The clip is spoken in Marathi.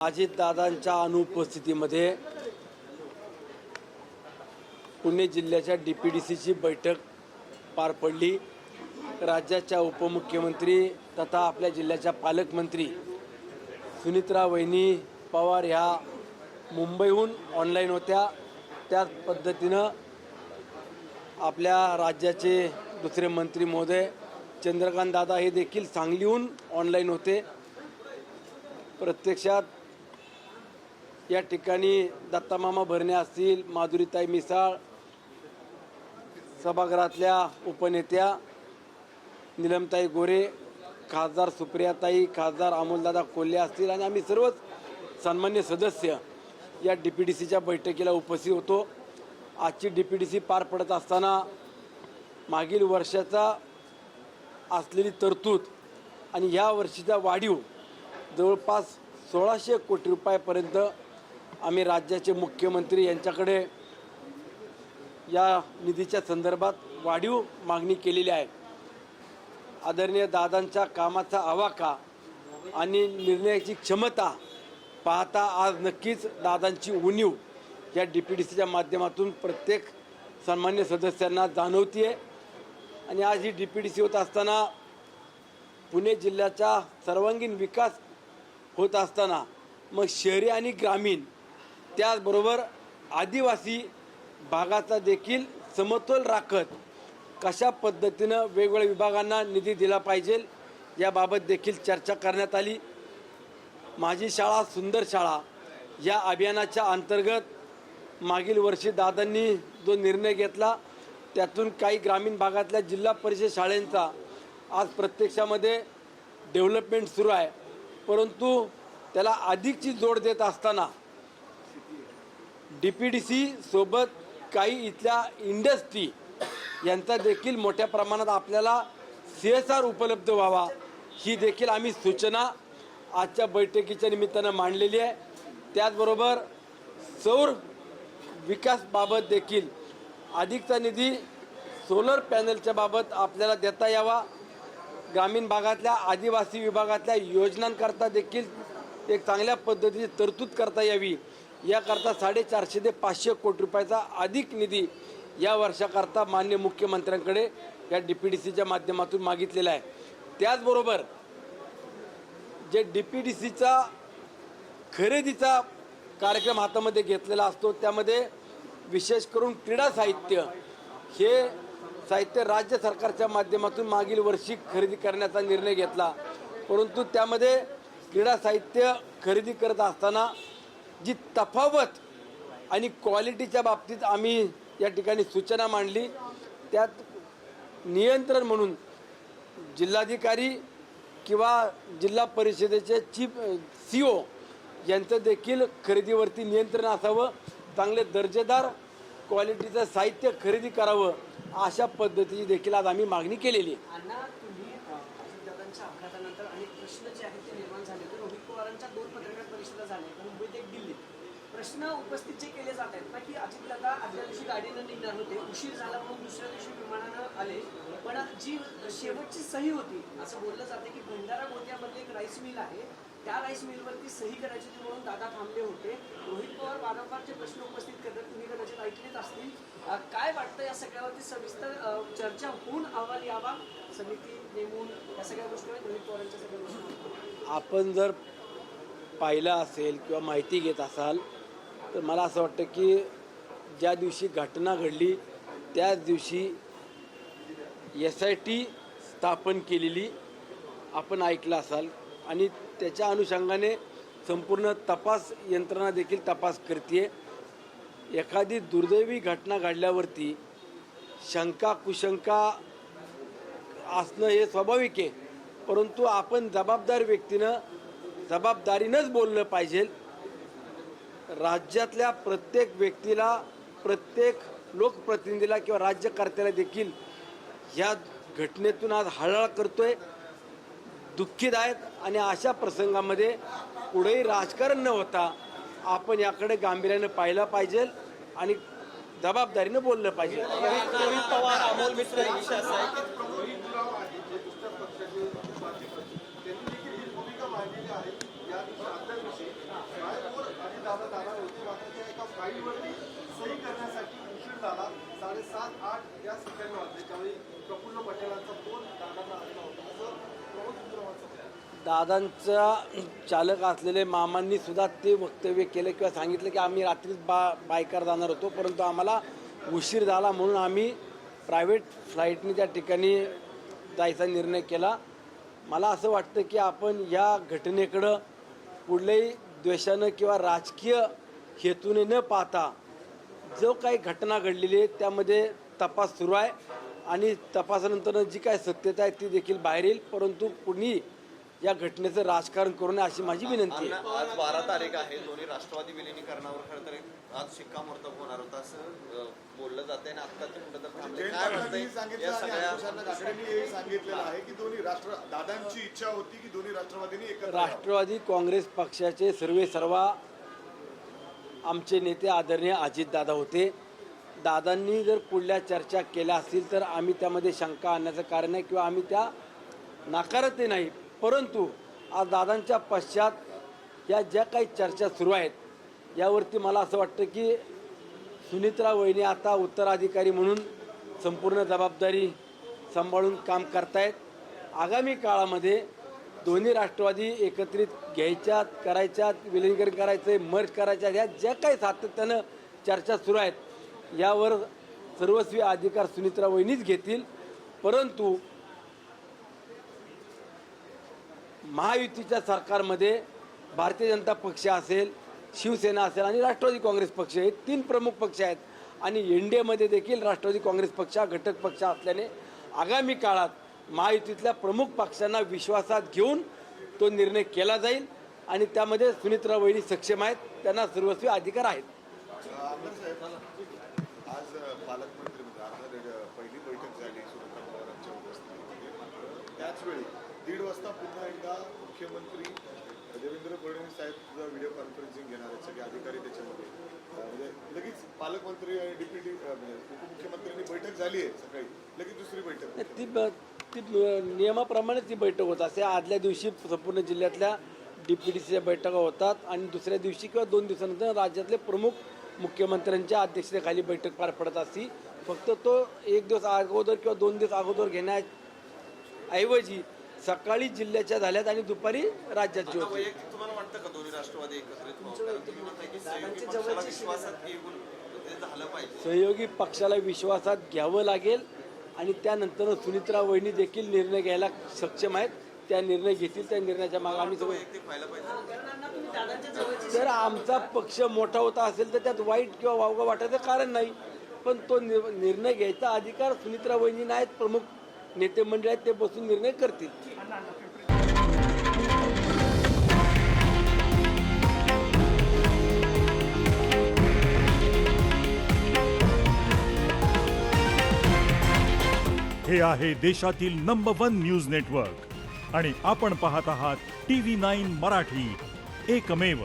अजितदादांच्या अनुपस्थितीमध्ये पुणे जिल्ह्याच्या DPDCची बैठक पार पडली। राज्याच्या उपमुख्यमंत्री तथा आपल्या जिल्ह्याच्या पालकमंत्री सुनीत्रा वहिनी पवार ह्या मुंबईहून ऑनलाईन होत्या। त्याच पद्धतीनं आपल्या राज्याचे दुसरे मंत्री महोदय चंद्रकांत दादा हे देखील सांगलीहून ऑनलाईन होते। प्रत्यक्षात या ठिकाणी दत्तामामा भरणे असतील, माधुरीताई मिसाळ, सभागृहातल्या उपनेत्या निलमताई गोरे, खासदार सुप्रियाताई, खासदार अमोलदादा कोल्हे असतील आणि आम्ही सर्वच सन्मान्य सदस्य या DPDCच्या बैठकीला उपस्थित होतो। आजची DPDC पार पडत असताना मागील वर्षाचा असलेली तरतूद आणि या वर्षीचा वाढीव जवळपास 1600 कोटी रुपयापर्यंत आम्ही राज्याचे मुख्यमंत्री यांच्याकडे या निधीच्या संदर्भात वाढीव मागणी केलेली आहे। आदरणीय दादांच्या कामाचा आवाका आणि निर्णयाची क्षमता पाहता आज नक्कीच दादांची उणीव या DPDCच्या माध्यमातून प्रत्येक सन्मान्य सदस्यांना जाणवते। आणि आज ही DPDC होत असताना पुणे जिल्ह्याचा सर्वांगीण विकास होत असताना मग शहरी आणि ग्रामीण त्याचबरोबर आदिवासी भागाचा देखील समतोल राखत कशा पद्धतीनं वेगवेगळ्या विभागांना निधी दिला पाहिजे याबाबत देखील चर्चा करण्यात आली। माझी शाळा सुंदर शाळा या अभियानाच्या अंतर्गत मागील वर्षी दादांनी जो निर्णय घेतला त्यातून काही ग्रामीण भागातल्या जिल्हा परिषद शाळांचा आज प्रत्यक्षामध्ये डेव्हलपमेंट सुरू आहे, परंतु त्याला अधिकची जोड देत असताना DPDC सोबत काही इथल्या इंडस्ट्री यांचा देखील मोठ्या प्रमाणात आपल्याला CSR उपलब्ध व्हावा ही देखील आम्ही सूचना आजच्या बैठकीच्या निमित्तानं मांडलेली आहे। त्याचबरोबर सौर विकासबाबत देखील अधिकचा निधी सोलर पॅनलच्या बाबत आपल्याला देता यावा। ग्रामीण भागातल्या आदिवासी विभागातल्या योजनांकरता देखील एक चांगल्या पद्धतीची तरतूद करता यावी याकरता 450 ते 500 कोटी रुपयाचा अधिक निधी या वर्षाकरता माननीय मुख्यमंत्र्यांकडे या DPDCच्या माध्यमातून मागितलेला आहे। त्याचबरोबर जे DPDCचा खरेदीचा कार्यक्रम हातामध्ये घेतलेला असतो त्यामध्ये विशेष करून क्रीडा साहित्य हे साहित्य राज्य सरकारच्या माध्यमातून मागील वर्षी खरेदी करण्याचा निर्णय घेतला, परंतु त्यामध्ये क्रीडा साहित्य खरेदी करत असताना जी तफावत आणि क्वालिटीच्या बाबतीत आम्ही या ठिकाणी सूचना मांडली। त्यात नियंत्रण म्हणून जिल्हाधिकारी किंवा जिल्हा परिषदेचे चीफ CO यांचं देखील खरेदीवरती नियंत्रण असावं, चांगले दर्जेदार क्वालिटीचं साहित्य खरेदी करावं अशा पद्धतीची देखील आज आम्ही मागणी केलेली आहे। अजितदादांच्या अपघातानंतर अनेक प्रश्न जे आहेत ते निर्माण झाले होते। रोहित पवारांच्या 2 पत्रकार परिषदा झाल्या, मुंबईत एक दिल्लीत। प्रश्न उपस्थित जे केले जात आहेत ना की अजितदादा आदल्या दिवशी गाडीनं निघणार होते, उशीर झाला म्हणून दुसऱ्या दिवशी विमानानं आले, पण जी शेवटची सही होती असं बोललं जाते की भंडारा गोत्यामध्ये एक राईस मिल आहे, त्या राईस मिलवरती सही करायची होती म्हणून दादा थांबले होते। रोहित पवार वारंवार जे प्रश्न उपस्थित करतात, तुम्ही कदाचित ऐकलेच असतील। काय वाटतं या सगळ्यावरती सविस्तर चर्चा होऊन अहवाल यावा, समिती नेमून या सगळ्या गोष्टीवर रोहित पवारांच्या सगळ्या गोष्टी आपण जर पाहिलं असेल किंवा माहिती घेत असाल तर मला असं वाटतं की ज्या दिवशी घटना घडली त्याच दिवशी SIT स्थापन केलेली आपण ऐकलं असाल आणि त्याच्या अनुषंगाने संपूर्ण तपास यंत्रणा देखील तपास करते। एखादी दुर्दैवी घटना घडल्यावरती शंका कुशंका असणं हे स्वाभाविक आहे, परंतु आपण जबाबदार व्यक्तीनं जबाबदारीनंच बोललं पाहिजे। राज्यातल्या प्रत्येक व्यक्तीला, प्रत्येक लोकप्रतिनिधीला किंवा राज्यकर्त्याला देखील ह्या घटनेतून आज हळहळ करतोय, दुःखीत आहेत आणि अशा प्रसंगामध्ये पुढेही राजकारण न होता आपण याकडे गांभीर्यानं पाहिलं पाहिजे आणि जबाबदारीनं बोललं पाहिजे। रोहित पवार, अमोल मित्र विषय असा आहे की त्यांनी देखील ही भूमिका मांडलेली आहे। या दिवशी दादांचा चालक असलेले मामांनी सुद्धा ते वक्तव्य केलं किंवा सांगितलं की आम्ही रात्रीच बायकार जाणार होतो, परंतु आम्हाला उशीर झाला म्हणून आम्ही प्रायव्हेट फ्लाईटने त्या ठिकाणी जायचा निर्णय केला. मला असं वाटतं की आपण या घटनेकडं कुठल्याही द्वेषानं किंवा राजकीय हेतूने न पाहता जो काही घटना घडलेली आहे त्यामध्ये तपास सुरू आहे आणि तपासानंतर जी काय सत्यता आहे ती देखील बाहेर येईल, परंतु कुणी या घटनेचं राजकारण करू नये अशी माझी विनंती आहे. आज 12 तारीख आहे. दोन्ही राष्ट्रवादी विलिनीकरणावर खरं तर आज शिक्कामोर्तब होणार होता असं बोललं जाते आणि आता ते कुठं तर थांबले. काय वाटतंय या सगळ्या सांगितलेलं आहे की दोन्ही दादांची इच्छा होती की दोन्ही राष्ट्रवादींनी एकत्र राष्ट्रवादी काँग्रेस पक्षाचे सर्वेसर्वा आमचे नेते आदरणीय अजितदादा होते. दादांनी जर पुढल्या चर्चा केल्या असतील तर आम्ही त्यामध्ये शंका आणण्याचं कारण आहे किंवा आम्ही त्या नाकारतही नाही, परंतु आज दादांच्या पश्चात या ज्या काही चर्चा सुरू आहेत यावरती मला असं वाटतं की सुनित्रा वहिनी आता उत्तराधिकारी म्हणून संपूर्ण जबाबदारी सांभाळून काम करतायत. आगामी काळामध्ये दोन्ही राष्ट्रवादी एकत्रित घ्यायच्यात, करायच्यात, विलीनीकरण करायचं, मर्ज करायच्या, ह्या ज्या काही सातत्यानं चर्चा सुरू आहेत यावर सर्वस्वी अधिकार सुनित्रा वहिनीच घेतील. परंतु महायुतीच्या सरकारमध्ये भारतीय जनता पक्ष असेल, शिवसेना असेल आणि राष्ट्रवादी काँग्रेस पक्ष हे 3 प्रमुख पक्ष आहेत आणि एनडीएमध्ये देखील राष्ट्रवादी काँग्रेस पक्ष हा घटक पक्ष असल्याने आगामी काळात महायुतीतल्या प्रमुख पक्षांना विश्वासात घेऊन तो निर्णय केला जाईल आणि त्यामध्ये सुनित्रा वहिनी सक्षम आहेत, त्यांना सर्वस्वी अधिकार आहेत. आज पालकमंत्री पहिली बैठक झाली सुनित्रा पवारांच्या उपस्थितीमध्ये. मात्र त्याच वेळी 1:30 वाजता पुन्हा एकदा मुख्यमंत्री देवेंद्र फडणवीस साहेब व्हिडिओ कॉन्फरन्सिंग घेणार आहेत, सगळे अधिकारी त्याच्यामध्ये. म्हणजे लगेच पालकमंत्री आणि डेप्युटी उपमुख्यमंत्र्यांनी बैठक झाली आहे, सकाळी लगेच दुसरी बैठक. ती नियमाप्रमाणे ती बैठक होत असते. आदल्या दिवशी संपूर्ण जिल्ह्यातल्या DPDCच्या बैठका होतात आणि दुसऱ्या दिवशी किंवा 2 दिवसानंतर राज्यातले प्रमुख मुख्यमंत्र्यांच्या अध्यक्षतेखाली बैठक पार पडत असती. फक्त तो 1 दिवस अगोदर किंवा 2 दिवस अगोदर घेण्याऐवजी सकाळी जिल्ह्याच्या झाल्यात आणि दुपारी राज्याची होती. वैयक्तिक तुम्हाला वाटतं का दोन्ही राष्ट्रवादी एकत्रित व्हावं? कारण तुम्ही म्हणताय की सहयोगी पक्षाला विश्वासात घेऊन ते झालं पाहिजे. सहयोगी पक्षाला विश्वासात घ्यावं लागेल आणि त्यानंतर सुनित्रा वहिनी देखील निर्णय घ्यायला सक्षम आहेत. त्या निर्णय घेतील, त्या निर्णयाच्या मागे आम्ही सगळं. वैयक्तिक व्हायला पाहिजे. जर आमचा पक्ष मोठा होता असेल तर त्यात वाईट किंवा वावगं वाटायचं कारण नाही, पण तो निर्णय घ्यायचा अधिकार सुनित्रा वहिनी नाहीत, प्रमुख नेते मंडळ आहेत, ते बसून निर्णय करतील. हे आहे देशातील नंबर 1 न्यूज नेटवर्क आणि आपण पाहत आहात TV9 मराठी, एकमेव.